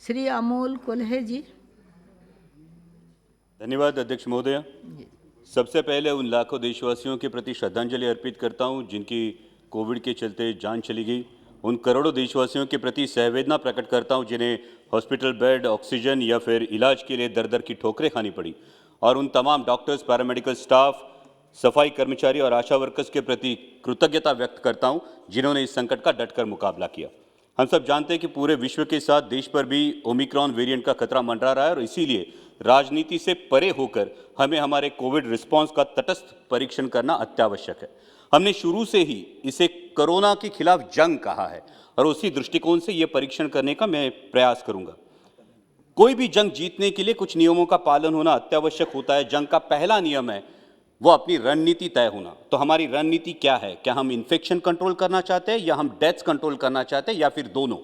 श्री अमोल कोल्हे जी। धन्यवाद अध्यक्ष महोदय। सबसे पहले उन लाखों देशवासियों के प्रति श्रद्धांजलि अर्पित करता हूं जिनकी कोविड के चलते जान चली गई। उन करोड़ों देशवासियों के प्रति सहवेदना प्रकट करता हूं जिन्हें हॉस्पिटल बेड, ऑक्सीजन या फिर इलाज के लिए दर दर की ठोकरें खानी पड़ी। और उन तमाम डॉक्टर्स, पैरामेडिकल स्टाफ, सफाई कर्मचारी और आशा वर्कर्स के प्रति कृतज्ञता व्यक्त करता हूं जिन्होंने इस संकट का डटकर मुकाबला किया। हम सब जानते हैं कि पूरे विश्व के साथ देश पर भी ओमिक्रॉन वेरिएंट का खतरा मंडरा रहा है और इसीलिए राजनीति से परे होकर हमें हमारे कोविड रिस्पांस का तटस्थ परीक्षण करना अत्यावश्यक है। हमने शुरू से ही इसे कोरोना के खिलाफ जंग कहा है और उसी दृष्टिकोण से यह परीक्षण करने का मैं प्रयास करूंगा। कोई भी जंग जीतने के लिए कुछ नियमों का पालन होना अत्यावश्यक होता है। जंग का पहला नियम है वो अपनी रणनीति तय होना। तो हमारी रणनीति क्या है? क्या हम इन्फेक्शन कंट्रोल करना चाहते हैं या हम डेथ्स कंट्रोल करना चाहते हैं या फिर दोनों?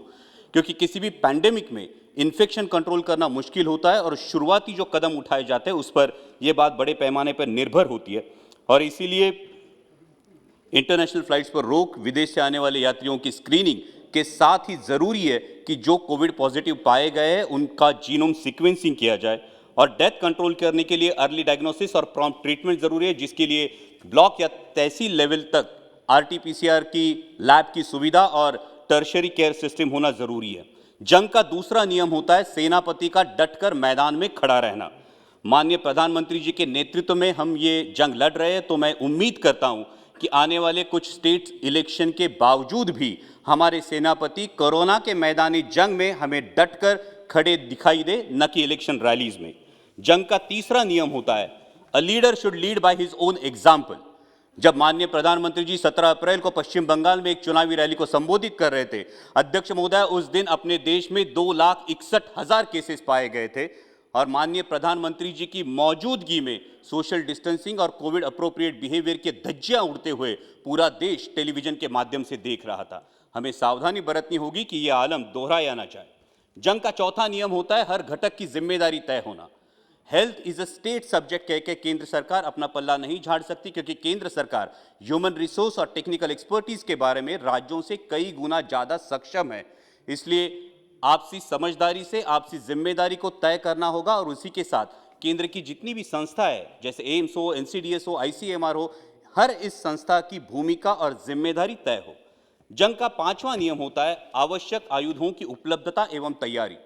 क्योंकि किसी भी पैंडेमिक में इन्फेक्शन कंट्रोल करना मुश्किल होता है और शुरुआती जो कदम उठाए जाते हैं उस पर यह बात बड़े पैमाने पर निर्भर होती है। और इसीलिए इंटरनेशनल फ्लाइट्स पर रोक, विदेश से आने वाले यात्रियों की स्क्रीनिंग के साथ ही जरूरी है कि जो कोविड पॉजिटिव पाए गए हैं उनका जीनोम सीक्वेंसिंग किया जाए। और डेथ कंट्रोल करने के लिए अर्ली डायग्नोसिस और प्रॉम्प्ट ट्रीटमेंट जरूरी है, जिसके लिए ब्लॉक या तहसील लेवल तक RT-PCR की लैब की सुविधा और टर्शरी केयर सिस्टम होना जरूरी है। जंग का दूसरा नियम होता है सेनापति का डटकर मैदान में खड़ा रहना। माननीय प्रधानमंत्री जी के नेतृत्व में हम ये जंग लड़ रहे हैं, तो मैं उम्मीद करता हूं कि आने वाले कुछ स्टेट इलेक्शन के बावजूद भी हमारे सेनापति कोरोना के मैदानी जंग में हमें डटकर खड़े दिखाई दे, न कि इलेक्शन रैलीज में। जंग का तीसरा नियम होता है a leader should lead by his own example. जब माननीय प्रधानमंत्री जी 17 अप्रैल को पश्चिम बंगाल में एक चुनावी रैली को संबोधित कर रहे थे, अध्यक्ष महोदय, उस दिन अपने देश में 2,61,000 केसेस पाए गए थे और माननीय प्रधानमंत्री जी की मौजूदगी में सोशल डिस्टेंसिंग और कोविड अप्रोप्रिएट बिहेवियर के धज्जियां उड़ते हुए पूरा देश टेलीविजन के माध्यम से देख रहा था। हमें सावधानी बरतनी होगी कि यह आलम दोहराया ना जाए। जंग का चौथा नियम होता है हर घटक की जिम्मेदारी तय होना। Health is a state subject कह के केंद्र सरकार अपना पल्ला नहीं झाड़ सकती, क्योंकि केंद्र सरकार ह्यूमन रिसोर्स और टेक्निकल एक्सपर्टीज के बारे में राज्यों से कई गुना ज्यादा सक्षम है। इसलिए आपसी समझदारी से आपसी जिम्मेदारी को तय करना होगा और उसी के साथ केंद्र की जितनी भी संस्था है, जैसे एम्स हो, NCDS हो, ICMR हो, हर इस संस्था की भूमिका और जिम्मेदारी तय हो। जंग का पांचवा नियम होता है आवश्यक आयुधों की उपलब्धता एवं तैयारी।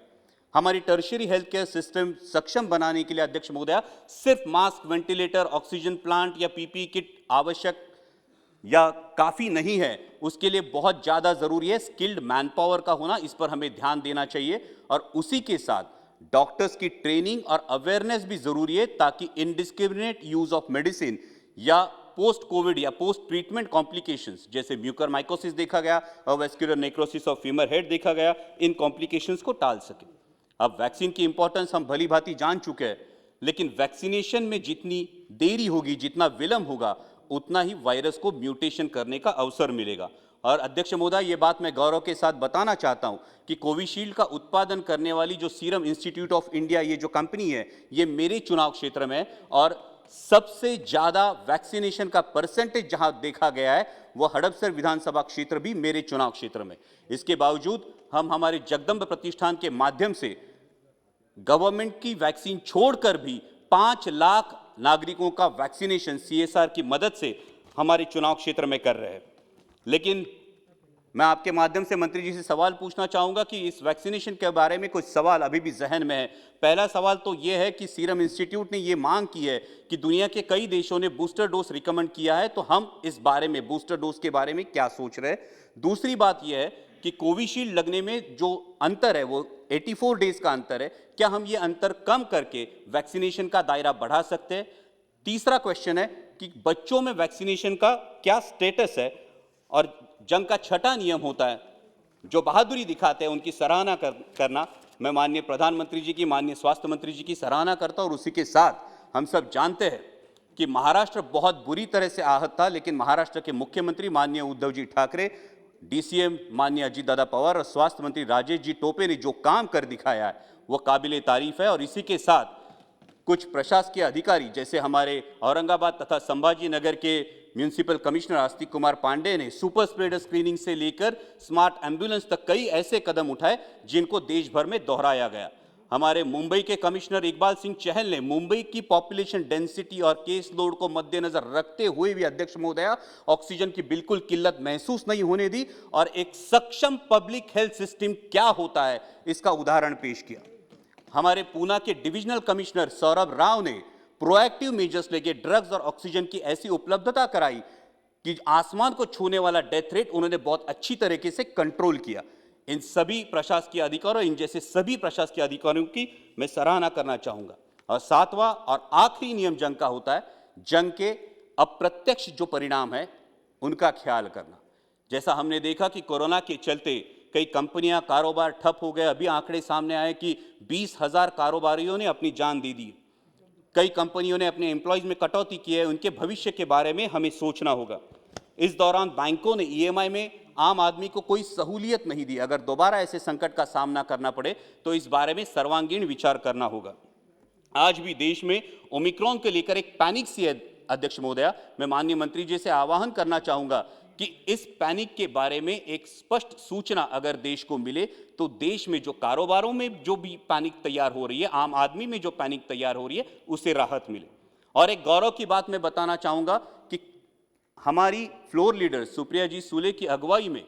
हमारी टर्शियरी हेल्थ केयर सिस्टम सक्षम बनाने के लिए अध्यक्ष महोदय सिर्फ मास्क, वेंटिलेटर, ऑक्सीजन प्लांट या PPE किट आवश्यक या काफी नहीं है। उसके लिए बहुत ज्यादा जरूरी है स्किल्ड मैन पावर का होना। इस पर हमें ध्यान देना चाहिए और उसी के साथ डॉक्टर्स की ट्रेनिंग और अवेयरनेस भी जरूरी है, ताकि इनडिस्क्रिमिनेट यूज ऑफ मेडिसिन या पोस्ट कोविड या पोस्ट ट्रीटमेंट कॉम्प्लिकेशंस जैसे म्यूकरमाइकोसिस देखा गया और vascular necrosis of femur head देखा गया, इन कॉम्प्लिकेशंस को टाल सके। अब वैक्सीन की इंपॉर्टेंस हम भली भांति जान चुके हैं, लेकिन वैक्सीनेशन में जितनी देरी होगी, जितना विलंब होगा, उतना ही वायरस को म्यूटेशन करने का अवसर मिलेगा। और अध्यक्ष महोदय, ये बात मैं गौरव के साथ बताना चाहता हूं कि कोविशील्ड का उत्पादन करने वाली जो सीरम इंस्टीट्यूट ऑफ इंडिया, ये जो कंपनी है, ये मेरे चुनाव क्षेत्र में और सबसे ज्यादा वैक्सीनेशन का परसेंटेज जहां देखा गया है वो हड़पसर विधानसभा क्षेत्र भी मेरे चुनाव क्षेत्र में। इसके बावजूद हम हमारे जगदम्ब प्रतिष्ठान के माध्यम से गवर्नमेंट की वैक्सीन छोड़कर भी 5 लाख नागरिकों का वैक्सीनेशन CSR की मदद से हमारे चुनाव क्षेत्र में कर रहे हैं। लेकिन मैं आपके माध्यम से मंत्री जी से सवाल पूछना चाहूंगा कि इस वैक्सीनेशन के बारे में कुछ सवाल अभी भी जहन में है। पहला सवाल तो यह है कि सीरम इंस्टीट्यूट ने यह मांग की है कि दुनिया के कई देशों ने बूस्टर डोज रिकमेंड किया है, तो हम इस बारे में बूस्टर डोज के बारे में क्या सोच रहे हैं। दूसरी बात यह है कि कोविशील्ड लगने में जो अंतर है वो 84 डेज का अंतर है, क्या हम ये अंतर कम करके वैक्सीनेशन का दायरा बढ़ा सकते हैं। तीसरा क्वेश्चन है कि बच्चों में वैक्सीनेशन का क्या स्टेटस है। और जंग का छठा नियम होता है जो बहादुरी दिखाते हैं उनकी सराहना करना। मैं माननीय प्रधानमंत्री जी की, माननीय स्वास्थ्य मंत्री जी की सराहना करता हूं और उसी के साथ हम सब जानते हैं कि महाराष्ट्र बहुत बुरी तरह से आहत था, लेकिन महाराष्ट्र के मुख्यमंत्री माननीय उद्धव जी ठाकरे, DCM माननीय अजीत दादा पवार और स्वास्थ्य मंत्री राजेश जी टोपे ने जो काम कर दिखाया है वो काबिले तारीफ है। और इसी के साथ कुछ प्रशासकीय अधिकारी जैसे हमारे औरंगाबाद तथा संभाजी नगर के म्यूनिसिपल कमिश्नर आस्तिक कुमार पांडे ने सुपर स्प्रेडर स्क्रीनिंग से लेकर स्मार्ट एम्बुलेंस तक कई ऐसे कदम उठाए जिनको देश भर में दोहराया गया। हमारे मुंबई के कमिश्नर इकबाल सिंह चहल ने मुंबई की पॉपुलेशन डेंसिटी और केस लोड को मद्देनजर रखते हुए भी अध्यक्ष महोदया ऑक्सीजन की बिल्कुल किल्लत महसूस नहीं होने दी और एक सक्षम पब्लिक हेल्थ सिस्टम क्या होता है इसका उदाहरण पेश किया। हमारे पूना के डिविजनल कमिश्नर सौरभ राव ने प्रोएक्टिव मेजर्स लेके ड्रग्स और ऑक्सीजन की ऐसी उपलब्धता कराई कि आसमान को छूने वाला डेथ रेट उन्होंने बहुत अच्छी तरीके से कंट्रोल किया। इन सभी प्रशासकीय अधिकारियों, इन जैसे सभी प्रशासकीय अधिकारियों की मैं सराहना करना चाहूंगा। और सातवां और आखिरी नियम जंग का होता है जंग के अप्रत्यक्ष जो परिणाम है उनका ख्याल करना। जैसा हमने देखा कि कोरोना के चलते कई कंपनियां, कारोबार ठप हो गए। अभी आंकड़े सामने आए कि 20,000 कारोबारियों ने अपनी जान दे दी। कई कंपनियों ने अपने एम्प्लॉयज में कटौती की है। उनके भविष्य के बारे में हमें सोचना होगा। इस दौरान बैंकों ने ईएमआई में आम आदमी को कोई सहूलियत नहीं दी। अगर दोबारा ऐसे संकट का सामना करना पड़े तो इस बारे में सर्वांगीण विचार करना होगा। आज भी देश में ओमिक्रॉन को लेकर एक पैनिक सी है अध्यक्ष महोदया। मैं माननीय मंत्री जी से आह्वान करना चाहूंगा कि इस पैनिक के बारे में एक स्पष्ट सूचना अगर देश को मिले तो देश में जो कारोबारों में जो भी पैनिक तैयार हो रही है, आम आदमी में जो पैनिक तैयार हो रही है, उसे राहत मिले। और एक गौरव की बात मैं बताना चाहूंगा कि हमारी फ्लोर लीडर सुप्रिया जी सूले की अगुवाई में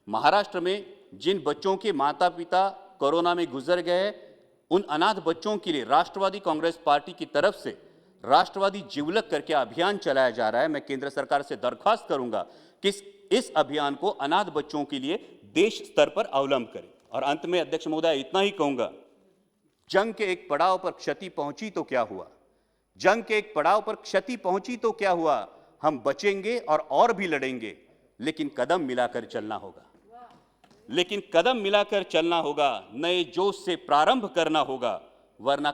महाराष्ट्र में जिन बच्चों के माता पिता कोरोना में गुजर गए, उन अनाथ बच्चों के लिए राष्ट्रवादी कांग्रेस पार्टी की तरफ से राष्ट्रवादी जिवलक करके अभियान चलाया जा रहा है। मैं केंद्र सरकार से दरख्वास्त करूंगा कि इस अभियान को अनाथ बच्चों के लिए देश स्तर पर अवलंब करें। और अंत में अध्यक्ष महोदय इतना ही कहूंगा, जंग के एक पड़ाव पर क्षति पहुंची तो क्या हुआ, जंग के एक पड़ाव पर क्षति पहुंची तो क्या हुआ, हम बचेंगे और भी लड़ेंगे, लेकिन कदम मिलाकर चलना होगा। लेकिन कदम मिलाकर चलना होगा, नए जोश से प्रारंभ करना होगा, वरना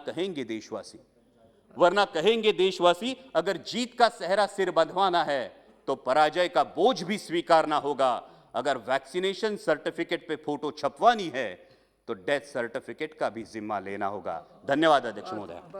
कहेंगे देशवासी अगर जीत का सेहरा सिर बंधवाना है तो पराजय का बोझ भी स्वीकारना होगा। अगर वैक्सीनेशन सर्टिफिकेट पे फोटो छपवानी है तो डेथ सर्टिफिकेट का भी जिम्मा लेना होगा। धन्यवाद अध्यक्ष महोदय।